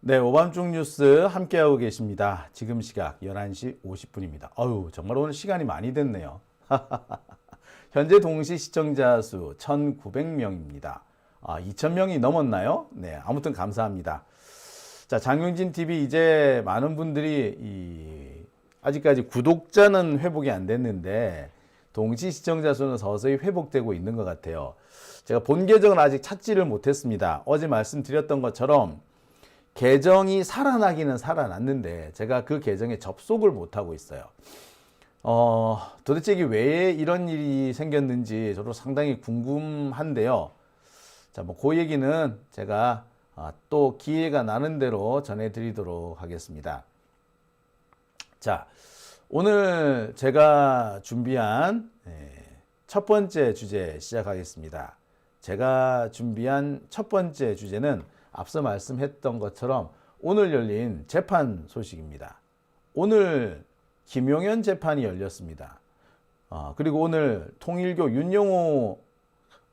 네, 오밤중 뉴스 함께하고 계십니다. 지금 시각 11시 50분입니다. 어휴, 정말 오늘 시간이 많이 됐네요. 현재 동시 시청자 수 1,900명입니다. 2,000명이 넘었나요? 네, 아무튼 감사합니다. 자, 장용진 TV 이제 많은 분들이 아직까지 구독자는 회복이 안 됐는데 동시 시청자 수는 서서히 회복되고 있는 것 같아요. 제가 본 계정은 아직 찾지를 못했습니다. 어제 말씀드렸던 것처럼 계정이 살아나기는 살아났는데 제가 그 계정에 접속을 못하고 있어요. 도대체 이게 왜 이런 일이 생겼는지 저도 상당히 궁금한데요. 자, 뭐 그 얘기는 제가 또 기회가 나는 대로 전해드리도록 하겠습니다. 자, 오늘 제가 준비한 첫 번째 주제 시작하겠습니다. 제가 준비한 첫 번째 주제는 앞서 말씀했던 것처럼 오늘 열린 재판 소식입니다. 오늘 김용현 재판이 열렸습니다. 그리고 오늘 통일교 윤영호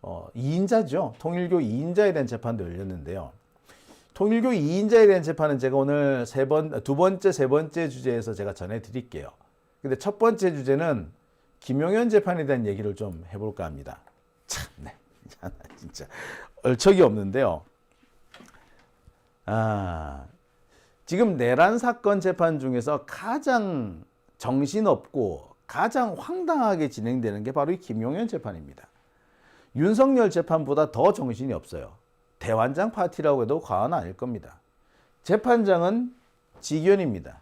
2인자죠. 통일교 2인자에 대한 재판도 열렸는데요. 통일교 2인자에 대한 재판은 제가 오늘 두 번째, 세 번째 주제에서 제가 전해드릴게요. 근데 첫 번째 주제는 김용현 재판에 대한 얘기를 좀 해볼까 합니다. 참네, 진짜 얼척이 없는데요. 지금 내란 사건 재판 중에서 가장 정신없고 가장 황당하게 진행되는 게 바로 이 김용현 재판입니다. 윤석열 재판보다 더 정신이 없어요. 대환장 파티라고 해도 과언 아닐 겁니다. 재판장은 지기현입니다.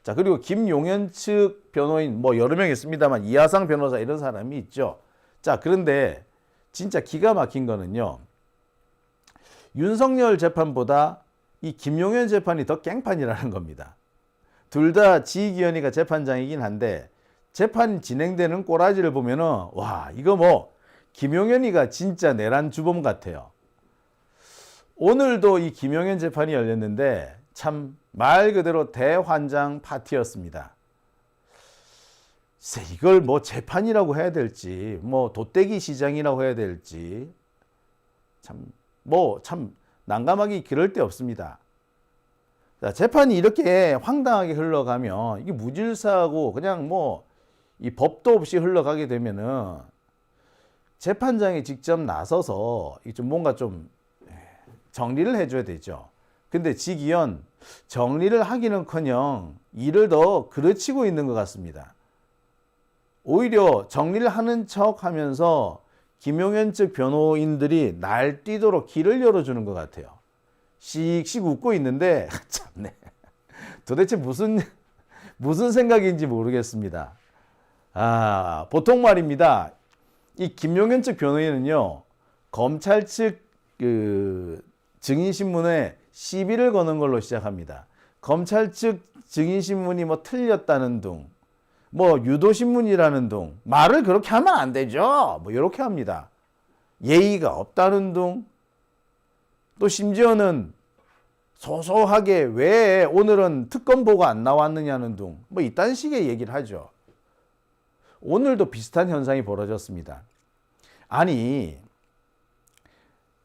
자, 그리고 김용현 측 변호인 뭐 여러 명 있습니다만 이하상 변호사 이런 사람이 있죠. 자, 그런데 진짜 기가 막힌 거는요. 윤석열 재판보다 이 김용현 재판이 더 깽판이라는 겁니다. 둘 다 지기현이가 재판장이긴 한데 재판 진행되는 꼬라지를 보면은 와, 이거 뭐 김용현이가 진짜 내란 주범 같아요. 오늘도 이 김용현 재판이 열렸는데 참 말 그대로 대환장 파티였습니다. 이걸 뭐 재판이라고 해야 될지 뭐 돗대기 시장이라고 해야 될지 참 난감하기 그럴 데 없습니다. 자, 재판이 이렇게 황당하게 흘러가면 이게 무질서하고 그냥 뭐 이 법도 없이 흘러가게 되면은 재판장이 직접 나서서 좀 뭔가 좀 정리를 해줘야 되죠. 근데 지기현 정리를 하기는커녕 일을 더 그르치고 있는 것 같습니다. 오히려 정리를 하는 척 하면서 김용현 측 변호인들이 날뛰도록 길을 열어주는 것 같아요. 씩씩 웃고 있는데 참네. 도대체 무슨 생각인지 모르겠습니다. 보통 말입니다. 이 김용현 측 변호인은요, 검찰 측 증인신문에 시비를 거는 걸로 시작합니다. 검찰 측 증인신문이 뭐 틀렸다는 둥, 뭐 유도신문이라는 둥, 말을 그렇게 하면 안 되죠. 뭐 이렇게 합니다. 예의가 없다는 둥, 또 심지어는 소소하게 왜 오늘은 특검보가 안 나왔느냐는 둥, 뭐 이딴 식의 얘기를 하죠. 오늘도 비슷한 현상이 벌어졌습니다. 아니,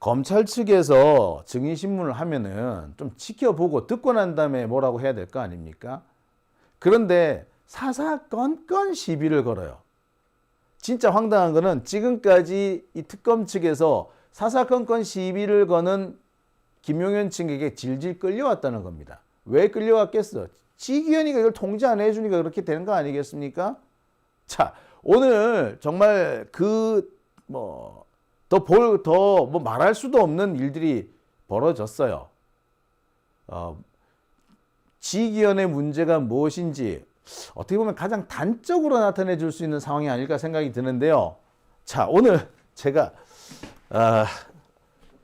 검찰 측에서 증인신문을 하면은 좀 지켜보고 듣고 난 다음에 뭐라고 해야 될 거 아닙니까? 그런데 사사건건 시비를 걸어요. 진짜 황당한 거는 지금까지 이 특검 측에서 사사건건 시비를 거는 김용현 측에게 질질 끌려왔다는 겁니다. 왜 끌려왔겠어? 지기현이가 이걸 통제 안 해주니까 그렇게 되는 거 아니겠습니까? 자, 오늘 정말 더 말할 수도 없는 일들이 벌어졌어요. 지기현의 문제가 무엇인지 어떻게 보면 가장 단적으로 나타내 줄 수 있는 상황이 아닐까 생각이 드는데요. 자, 오늘 제가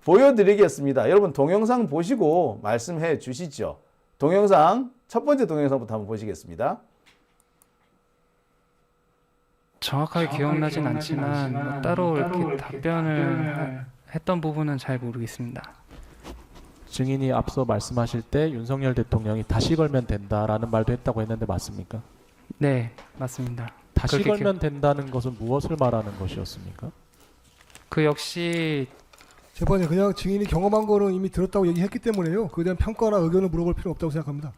보여드리겠습니다. 여러분 동영상 보시고 말씀해 주시죠. 동영상, 첫 번째 동영상부터 한번 보시겠습니다. 정확하게 기억나진 않지만 뭐 따로 이렇게 답변을 했던 부분은 잘 모르겠습니다. 증인이 앞서 말씀하실 때 윤석열 대통령이 다시 걸면 된다라는 말도 했다고 했는데 맞습니까? 네, 맞습니다. 다시 걸면 된다는 것은 무엇을 말하는 것이었습니까? 그 역시 재판에 그냥 증인이 경험한 거는 이미 들었다고 얘기했기 때문에요. 그에 대한 평가나 의견을 물어볼 필요 없다고 생각합니다.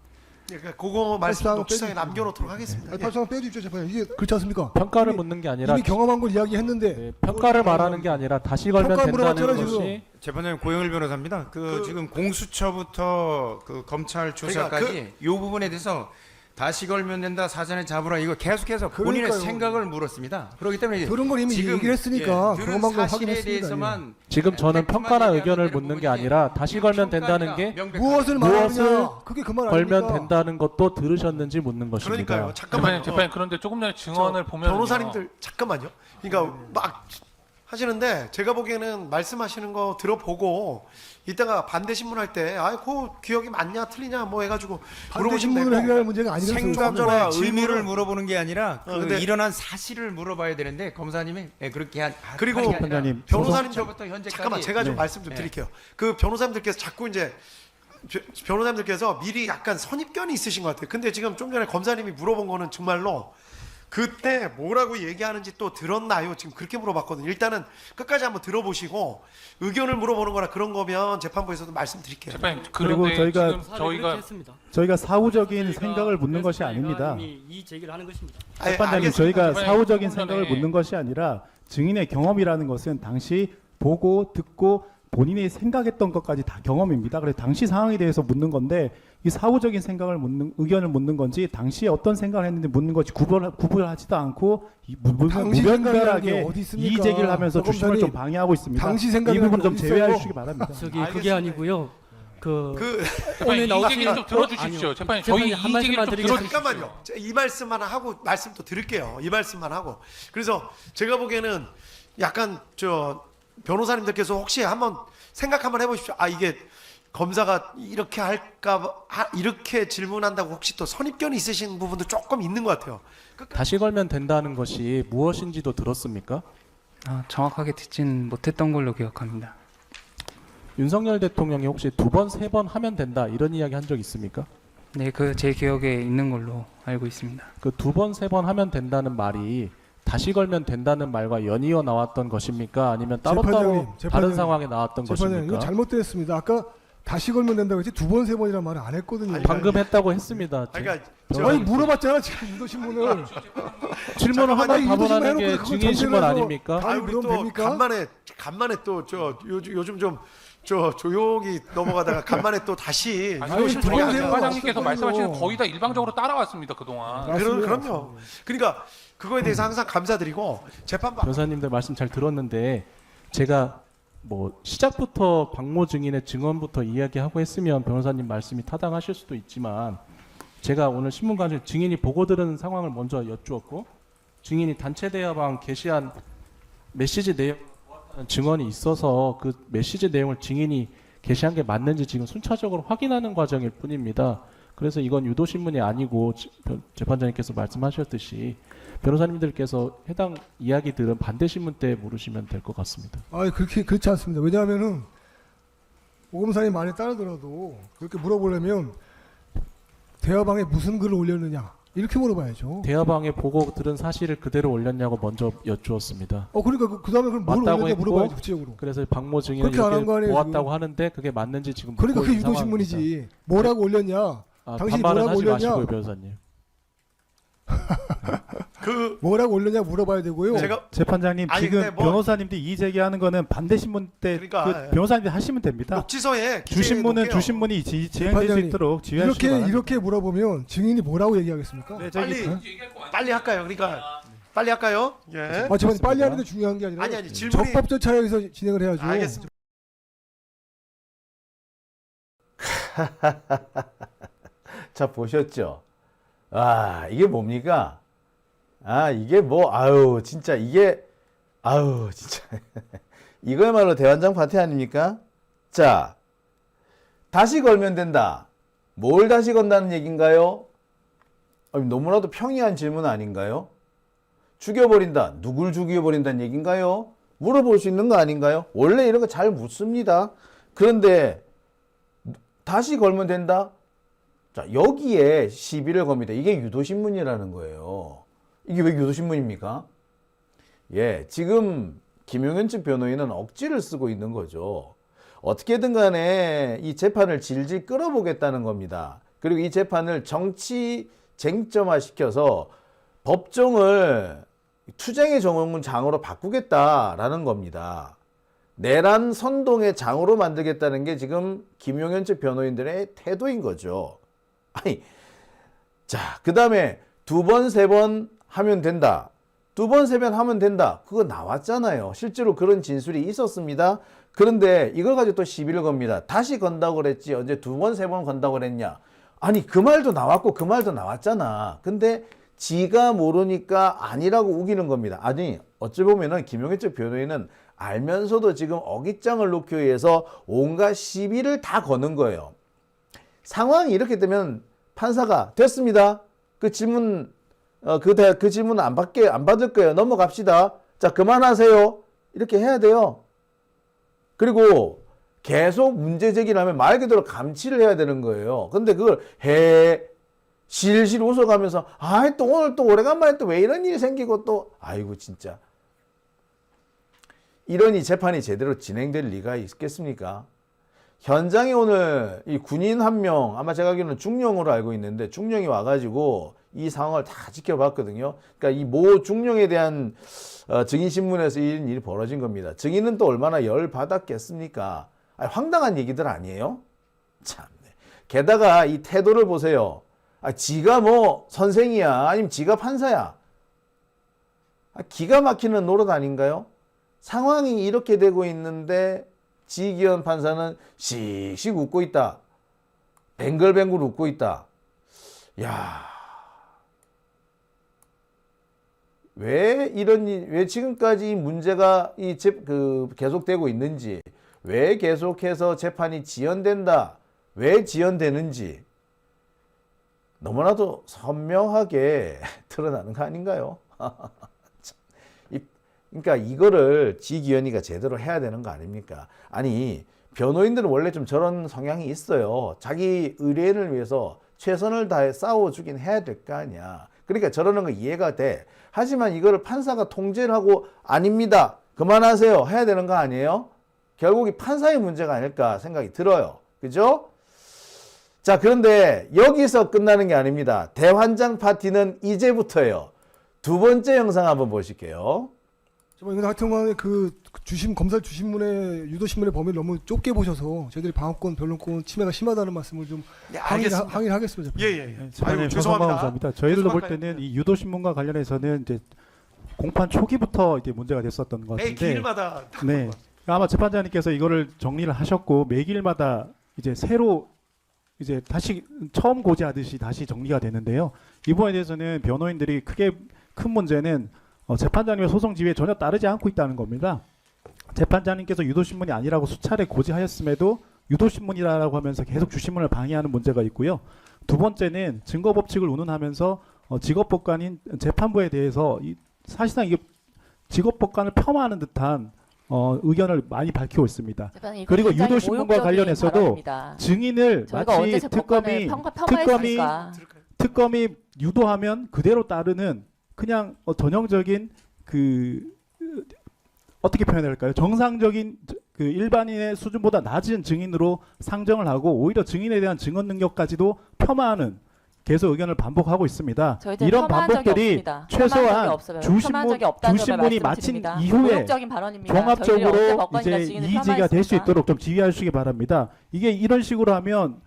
그러니까 그거 말씀 팔상 녹취상에 빼주십시오. 남겨놓도록 하겠습니다. 예. 팔상 빼주십시오, 재판에. 이게 그렇지 않습니까? 평가를 이미- 묻는 게 아니라 이미 경험한 걸 이야기했는데 네, 평가를 말하는 게 아니라 다시 걸면 평가를 된다는 물어봤잖아요, 것이 재판장님 고영일 변호사입니다. 지금 공수처부터 그 검찰 조사까지 그러니까 이 부분에 대해서 다시 걸면 된다, 사전에 잡으라, 이거 계속해서 본인의 그러니까요. 생각을 물었습니다. 그렇기 때문에 들은 걸 이미 지금, 얘기를 했으니까 들은 경험한 걸 사실에 확인했습니다. 대해서만 지금 저는 팩트만 평가나 얘기하는 의견을 데는 묻는 게 부분이지 아니라 다시 걸면 된다는 게 명백하게. 무엇을 무엇을 말하느냐? 그게 그 말 걸면 아닙니까? 된다는 것도 들으셨는지 묻는 것입니다. 그러니까요. 잠깐만요. 재판님 그런데 조금 전에 증언을 보면 변호사님들 잠깐만요. 그러니까 막 하시는데 제가 보기에는 말씀하시는 거 들어보고 이따가 반대 신문할 때 그 기억이 맞냐 틀리냐 뭐 해가지고 반대 물어보시면 신문을 되고 해결할 문제가 아니라서 생각과 질문을- 의미를 물어보는 게 아니라 그 근데- 일어난 사실을 물어봐야 되는데 검사님이 그렇게 그리고 하는 게 아니라 재판장님, 변호사님부터 현재까지 잠깐만 제가 좀 네. 말씀 좀 드릴게요. 그 변호사님들께서 자꾸 이제 변호사님들께서 미리 약간 선입견이 있으신 것 같아요. 근데 지금 좀 전에 검사님이 물어본 거는 정말로 그때 뭐라고 얘기하는지 또 들었나요? 지금 그렇게 물어봤거든요. 일단은 끝까지 한번 들어보시고 의견을 물어보는 거나 그런 거면 재판부에서도 말씀드릴게요. 재판님 그리고 그런데 저희가- 지금 저희가 저희가 사후적인 생각을 묻는 것이 아닙니다. 이 제기를 하는 것입니다. 재판장님, 알겠습니다. 저희가 재판장님, 사후적인 조금 생각을 전에- 묻는 것이 아니라 증인의 경험이라는 것은 당시 보고 듣고 본인이 생각했던 것까지 다 경험입니다. 그래서 당시 상황에 대해서 묻는 건데 이 사후적인 생각을 묻는 의견을 묻는 건지 당시에 어떤 생각을 했는지 묻는 것이 구별하지도 않고 당시 생각이라는 무변별하게 게 어디 있습니까? 이의 제기를 하면서 저 주심을 좀 검사님, 방해하고 있습니다. 당시 이 생각이라는 부분 게 좀 어디 제외해 있어요? 주시기 바랍니다. 저기 알겠습니다. 그게 아니고요. 재판님 이 나왔으나- 얘기를 좀 들어주십시오. 아니요. 재판님 저희 재판님 한 이 얘기를 말씀만 좀 드리겠습니다. 들어주십시오. 잠깐만요. 제가 이 말씀만 하고 말씀 또 드릴게요. 이 말씀만 하고. 그래서 제가 보기에는 약간 변호사님들께서 혹시 한번 생각 한번 해보십시오. 이게 검사가 이렇게 할까 이렇게 질문한다고 혹시 또 선입견이 있으신 부분도 조금 있는 것 같아요. 다시 걸면 된다는 것이 무엇인지도 들었습니까? 정확하게 듣진 못했던 걸로 기억합니다. 윤석열 대통령이 혹시 두 번, 세 번 하면 된다 이런 이야기 한 적 있습니까? 네, 그 제 기억에 있는 걸로 알고 있습니다. 그 두 번, 세 번 하면 된다는 말이 다시 걸면 된다는 말과 연이어 나왔던 것입니까? 아니면 따로따로 재판장님, 다른 재판장님, 상황에 나왔던 재판장님, 이거 것입니까? 잘못됐습니다. 아까 다시 걸면 된다고 했지 두 번, 세 번이란 말을 안 했거든요. 아니, 방금 했다고 했습니다. 그러니까 아니 물어봤잖아 지금 유도신문을. 질문을 하나 잠깐만요, 답변하는 게 이도신문 해놓고 증인 신문 그걸 아닙니까? 아니, 우리 그럼 또 됩니까? 간만에 또 요즘 좀 조용히 넘어가다가 간만에 또 다시 아니, 아니, 지금 두 저희 번, 세 번 과장님께서 왔었거든요. 말씀하시는 거의 다 일방적으로 따라왔습니다 그동안. 맞습니다. 그럼요. 그러니까 그거에 대해서 항상 감사드리고 재판부 변호사님들 말씀 잘 들었는데 제가 뭐 시작부터 박모 증인의 증언부터 이야기하고 했으면 변호사님 말씀이 타당하실 수도 있지만 제가 오늘 신문관실 증인이 보고 들은 상황을 먼저 여쭈었고 증인이 단체 대화방 게시한 메시지 내용 증언이 있어서 그 메시지 내용을 증인이 게시한 게 맞는지 지금 순차적으로 확인하는 과정일 뿐입니다. 그래서 이건 유도신문이 아니고 재판장님께서 말씀하셨듯이 변호사님들께서 해당 이야기들은 반대신문 때 물으시면 될 것 같습니다. 그렇지 않습니다. 왜냐하면은 오검사님 말에 따르더라도 그렇게 물어보려면 대화방에 무슨 글을 올렸느냐 이렇게 물어봐야죠. 대화방에 보고 들은 사실을 그대로 올렸냐고 먼저 여쭈었습니다. 그러니까 그 다음에 그럼 뭘 맞다고 올렸냐 했고, 물어봐야죠 구체적으로. 그래서 박모 증인은 그렇게 안한 이렇게 거 아니에요, 보았다고 지금. 하는데 그게 맞는지 지금 그러니까 묻고 그게 있는 상황입니다. 유도신문이지. 뭐라고 올렸냐? 당신이 반말은 뭐라고 하지 올렸냐? 마시고요, 변호사님. 뭐라고 올렸냐 물어봐야 되고요. 제가 재판장님, 아니, 지금 근데 뭐- 변호사님들이 이의 제기하는 거는 반대 신문 때 그러니까, 변호사님들이 하시면 됩니다. 녹지서에 주신문은 기재해놓을게요. 주신문이 진행될 수 재판장님, 있도록 지휘해 주시기 이렇게 바랍니다. 이렇게 물어보면 증인이 뭐라고 얘기하겠습니까? 네, 저기 빨리 할까요? 그러니까 빨리 할까요? 예. 재판님 빨리 하는 게 중요한 게 아니라 아니 질문이 적법 절차에서 진행을 해야죠. 알겠습니다. 자, 보셨죠? 이게 뭡니까? 이게 진짜 이게, 진짜. 이거야말로 대환장 파티 아닙니까? 자, 다시 걸면 된다. 뭘 다시 건다는 얘기인가요? 너무나도 평이한 질문 아닌가요? 죽여버린다. 누굴 죽여버린다는 얘기인가요? 물어볼 수 있는 거 아닌가요? 원래 이런 거 잘 묻습니다. 그런데 다시 걸면 된다? 자, 여기에 시비를 겁니다. 이게 유도신문이라는 거예요. 이게 왜 유도신문입니까? 지금 김용현 측 변호인은 억지를 쓰고 있는 거죠. 어떻게든 간에 이 재판을 질질 끌어보겠다는 겁니다. 그리고 이 재판을 정치 쟁점화 시켜서 법정을 투쟁의 정원장으로 바꾸겠다라는 겁니다. 내란 선동의 장으로 만들겠다는 게 지금 김용현 측 변호인들의 태도인 거죠. 아니, 자, 그 다음에 2번, 3번 하면 된다. 2번, 3번 하면 된다. 그거 나왔잖아요. 실제로 그런 진술이 있었습니다. 그런데 이걸 가지고 또 시비를 겁니다. 다시 건다고 그랬지. 언제 2번, 3번 건다고 그랬냐. 아니, 그 말도 나왔고 그 말도 나왔잖아. 근데 지가 모르니까 아니라고 우기는 겁니다. 아니, 어찌 보면은 김용현 측 변호인은 알면서도 지금 어깃장을 놓기 위해서 온갖 시비를 다 거는 거예요. 상황이 이렇게 되면 판사가 됐습니다. 그 질문 그 질문 안 받을 거예요. 넘어갑시다. 자, 그만하세요. 이렇게 해야 돼요. 그리고 계속 문제 제기를 하면 말 그대로 감치를 해야 되는 거예요. 근데 그걸 실실 웃어가면서 또 오늘 또 오래간만에 또 왜 이런 일이 생기고 또 아이고 진짜 이러니 재판이 제대로 진행될 리가 있겠습니까? 현장에 오늘 이 군인 한 명, 아마 제가 알기로는 중령으로 알고 있는데 중령이 와가지고 이 상황을 다 지켜봤거든요. 그러니까 이 모 중령에 대한 증인신문에서 이런 일이 벌어진 겁니다. 증인은 또 얼마나 열받았겠습니까? 황당한 얘기들 아니에요? 참네. 게다가 이 태도를 보세요. 지가 뭐 선생이야 아니면 지가 판사야. 기가 막히는 노릇 아닌가요? 상황이 이렇게 되고 있는데 지기현 판사는 씩씩 웃고 있다. 뱅글뱅글 웃고 있다. 야, 왜 지금까지 이 문제가 계속되고 있는지, 왜 계속해서 재판이 지연된다, 왜 지연되는지 너무나도 선명하게 드러나는 거 아닌가요? 그러니까 이거를 지기현이가 제대로 해야 되는 거 아닙니까? 아니, 변호인들은 원래 좀 저런 성향이 있어요. 자기 의뢰인을 위해서 최선을 다해 싸워주긴 해야 될 거 아니야. 그러니까 저러는 거 이해가 돼. 하지만 이거를 판사가 통제를 하고 아닙니다. 그만하세요. 해야 되는 거 아니에요? 결국 이 판사의 문제가 아닐까 생각이 들어요. 그죠? 자, 그런데 여기서 끝나는 게 아닙니다. 대환장 파티는 이제부터예요. 2번째 영상 한번 보실게요. 정말 하여튼간에 그 검사 주신문의 유도신문의 범위를 너무 좁게 보셔서 저희들이 방어권, 변론권 침해가 심하다는 말씀을 좀 항의를 하겠습니다. 예예예. 재판에 죄송합니다. 저희들도 볼 죄송합니다. 때는 이 유도신문과 관련해서는 이제 공판 초기부터 이제 문제가 됐었던 것 매 같은데, 길마다 네, 아마 재판장님께서 이거를 정리를 하셨고 매길마다 이제 새로 이제 다시 처음 고지하듯이 다시 정리가 되는데요. 이 부분에 대해서는 변호인들이 큰 문제는 재판장님의 소송 지휘에 전혀 따르지 않고 있다는 겁니다. 재판장님께서 유도신문이 아니라고 수차례 고지하였음에도 유도신문이라고 하면서 계속 주신문을 방해하는 문제가 있고요. 2번째는 증거법칙을 운운하면서 직업법관인 재판부에 대해서 사실상 이게 직업법관을 폄하하는 듯한 의견을 많이 밝히고 있습니다. 그리고 유도신문과 관련해서도 증인을 마치 특검이 유도하면 그대로 따르는 그냥 전형적인 어떻게 표현해야 할까요? 정상적인 일반인의 수준보다 낮은 증인으로 상정을 하고 오히려 증인에 대한 증언 능력까지도 겸하는 계속 의견을 반복하고 있습니다. 이런 반복들이 최소한 주신문이 마친 이후에 종합적으로 이제 이의제기가 될 수 있도록 좀 지휘해 주시기 바랍니다. 이게 이런 식으로 하면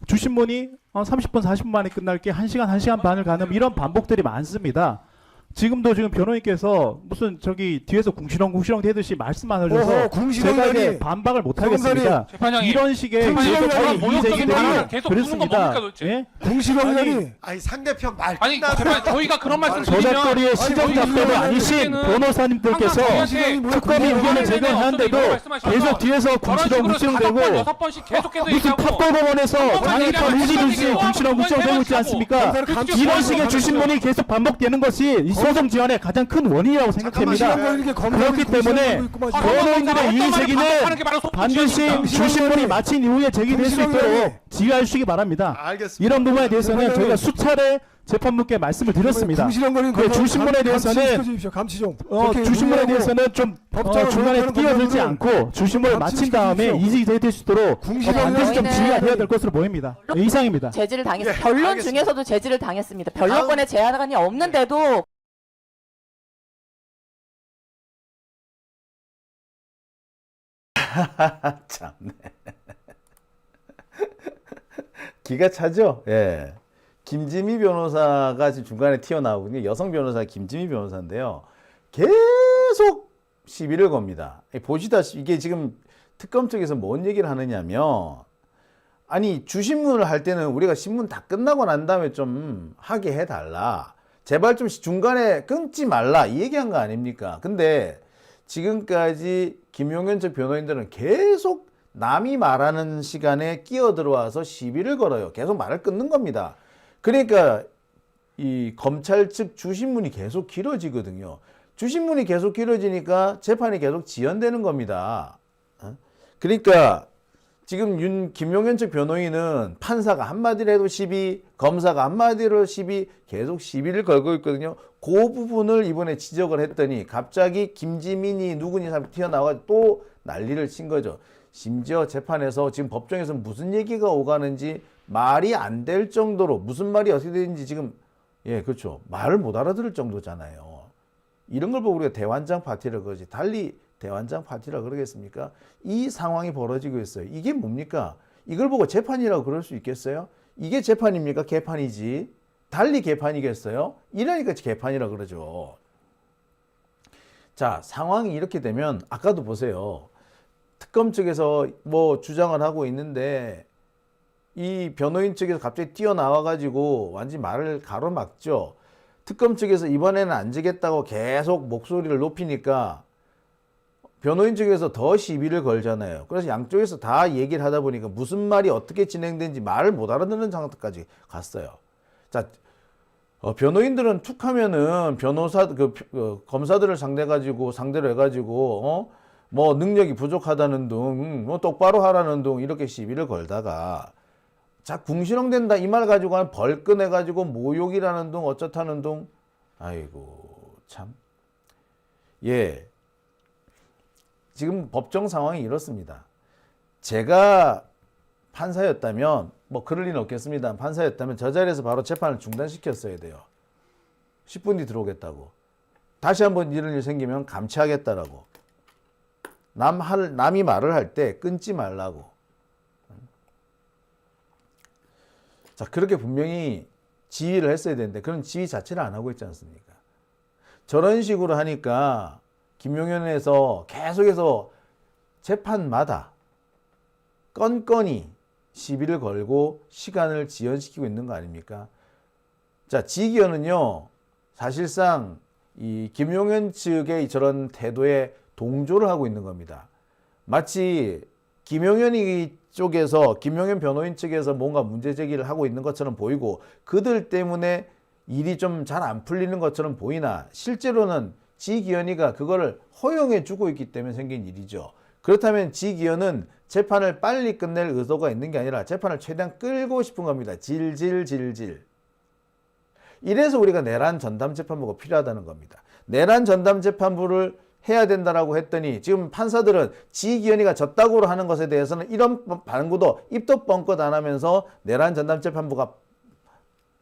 주신문이 30분, 40분 만에 끝날 게 1시간, 1시간 반을 가는 이런 반복들이 많습니다. 지금 변호인께서 무슨 뒤에서 궁시렁궁시렁 대듯이 말씀만 하셔서 제가 이제 반박을 못 하겠습니다. 이런 식의 이의제기들이 계속 부는 거 뭡니까 도대체? 궁시렁이라니. 아니 상대편 말 아니 제발 저희가 그런 말씀 저작거리의 시정 답변이 아니신 변호사님들께서 특검이 의견을 제기하는데도 계속 뒤에서 궁시렁궁시렁 대고 무슨 탑도공원에서 장애판 우지듯이 궁시렁궁시렁 대고 있지 않습니까? 이런 식의 주신문이 계속 반복되는 것이 이 소송 지연의 가장 큰 원인이라고 생각됩니다. 그렇기 때문에 변호인들의 이의 제기는 반드시 주신문이 마친 이후에 제기될 수 있도록 지휘해 주시기 바랍니다. 알겠습니다. 이런 부분에 대해서는 저희가 수차례 재판부께 말씀을 드렸습니다. 그 주신문에 대해서는 감시 좀. 주신문에 대해서는 좀 중간에 끼어들지 않고 주신문을 마친 다음에 이의제기될 수 있도록 반드시 좀 지휘가 되어야 될 것으로 보입니다. 네, 이상입니다. 제지를 당했습니다. 예, 변론 알겠습니다. 중에서도 제지를 당했습니다. 변론권의 제한이 없는데도 참네. 기가 차죠? 예. 김지미 변호사가 지금 중간에 튀어나오거든요. 여성 변호사 김지미 변호사인데요. 계속 시비를 겁니다. 보시다시피 이게 지금 특검 쪽에서 뭔 얘기를 하느냐면, 아니 주신문을 할 때는 우리가 신문 다 끝나고 난 다음에 좀 하게 해달라. 제발 좀 중간에 끊지 말라. 이 얘기한 거 아닙니까? 근데 지금까지 김용현 쪽 변호인들은 계속 남이 말하는 시간에 끼어들어와서 시비를 걸어요. 계속 말을 끊는 겁니다. 그러니까 이 검찰 측 주신문이 계속 길어지거든요. 주신문이 계속 길어지니까 재판이 계속 지연되는 겁니다. 그러니까 지금 김용현 측 변호인은 판사가 한마디로 해도 시비, 검사가 한마디로 시비, 계속 시비를 걸고 있거든요. 그 부분을 이번에 지적을 했더니 갑자기 김지민이 누구니 튀어나와서 또 난리를 친 거죠. 심지어 재판에서 지금 법정에서 무슨 얘기가 오가는지 말이 안 될 정도로, 무슨 말이 어떻게 되는지 지금, 예, 그렇죠. 말을 못 알아들을 정도잖아요. 이런 걸 보고 우리가 대환장 파티라 그러지. 달리 대환장 파티라 그러겠습니까? 이 상황이 벌어지고 있어요. 이게 뭡니까? 이걸 보고 재판이라고 그럴 수 있겠어요? 이게 재판입니까? 개판이지. 달리 개판이겠어요? 이러니까 개판이라고 그러죠. 자, 상황이 이렇게 되면 아까도 보세요. 특검 측에서 뭐 주장을 하고 있는데 이 변호인 측에서 갑자기 뛰어나와가지고 완전히 말을 가로막죠. 특검 측에서 이번에는 안 지겠다고 계속 목소리를 높이니까 변호인 측에서 더 시비를 걸잖아요. 그래서 양쪽에서 다 얘기를 하다 보니까 무슨 말이 어떻게 진행되는지 말을 못 알아듣는 상태까지 갔어요. 자, 변호인들은 툭 하면은 검사들을 상대로 해가지고, 뭐 능력이 부족하다는 둥, 뭐 똑바로 하라는 둥, 이렇게 시비를 걸다가, 자, 궁시렁된다 이 말 가지고 한 벌끈해가지고 모욕이라는 둥, 어쩌다는 둥, 아이고, 참. 예. 지금 법정 상황이 이렇습니다. 제가 판사였다면, 뭐 그럴 리는 없겠습니다. 판사였다면 저 자리에서 바로 재판을 중단시켰어야 돼요. 10분 뒤 들어오겠다고. 다시 한번 이런 일 생기면 감치하겠다라고. 남이 말을 할 때 끊지 말라고. 자, 그렇게 분명히 지휘를 했어야 되는데 그런 지휘 자체를 안 하고 있지 않습니까? 저런 식으로 하니까 김용현에서 계속해서 재판마다 건건이 시비를 걸고 시간을 지연시키고 있는 거 아닙니까? 자, 지기현은요, 사실상 이 김용현 측의 저런 태도에 동조를 하고 있는 겁니다. 마치 김용현 변호인 측에서 뭔가 문제 제기를 하고 있는 것처럼 보이고 그들 때문에 일이 좀 잘 안 풀리는 것처럼 보이나 실제로는 지기현이가 그거를 허용해 주고 있기 때문에 생긴 일이죠. 그렇다면 지기현은 재판을 빨리 끝낼 의도가 있는 게 아니라 재판을 최대한 끌고 싶은 겁니다. 질질. 이래서 우리가 내란 전담 재판부가 필요하다는 겁니다. 내란 전담 재판부를 해야 된다라고 했더니 지금 판사들은 지기현이가 졌다고 하는 것에 대해서는 이런 반구도 입도 뻥끗 안 하면서 내란 전담 재판부가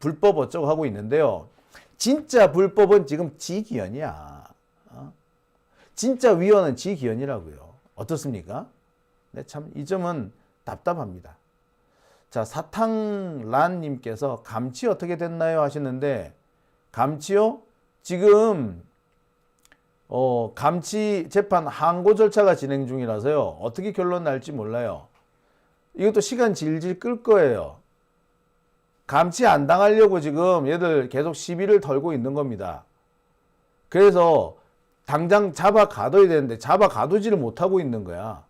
불법 어쩌고 하고 있는데요. 진짜 불법은 지금 지기현이야. 진짜 위헌은 지기현이라고요. 어떻습니까? 네, 참 이 점은 답답합니다. 자, 사탕란님께서 감치 어떻게 됐나요? 하시는데 감치요? 지금 감치 재판 항고 절차가 진행 중이라서요. 어떻게 결론 날지 몰라요. 이것도 시간 질질 끌 거예요. 감치 안 당하려고 지금 얘들 계속 시비를 털고 있는 겁니다. 그래서 당장 잡아 가둬야 되는데 잡아 가두지를 못하고 있는 거야.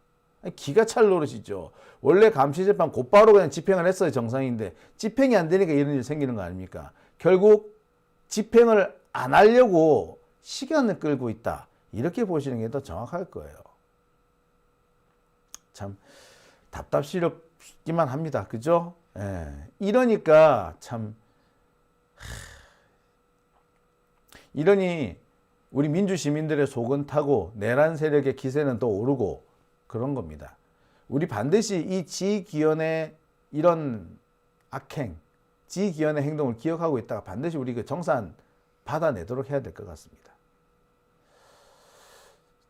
기가 찰 노릇이죠. 원래 감시 재판 곧바로 그냥 집행을 했어야 정상인데 집행이 안 되니까 이런 일이 생기는 거 아닙니까? 결국 집행을 안 하려고 시간을 끌고 있다. 이렇게 보시는 게 더 정확할 거예요. 참 답답스럽기만 합니다. 그죠? 예. 이러니까 참 이러니 우리 민주 시민들의 속은 타고 내란 세력의 기세는 또 오르고 그런 겁니다. 우리 반드시 이 지기현의 이런 악행, 지기현의 행동을 기억하고 있다가 반드시 우리 그 정산 받아내도록 해야 될 것 같습니다.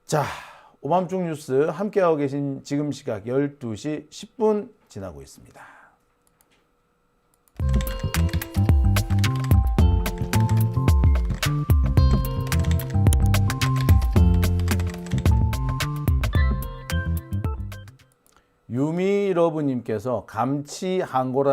자, 오밤중 뉴스 함께하고 계신 지금 시각 12시 10분 지나고 있습니다. 유미러브님께서 감치 항고라는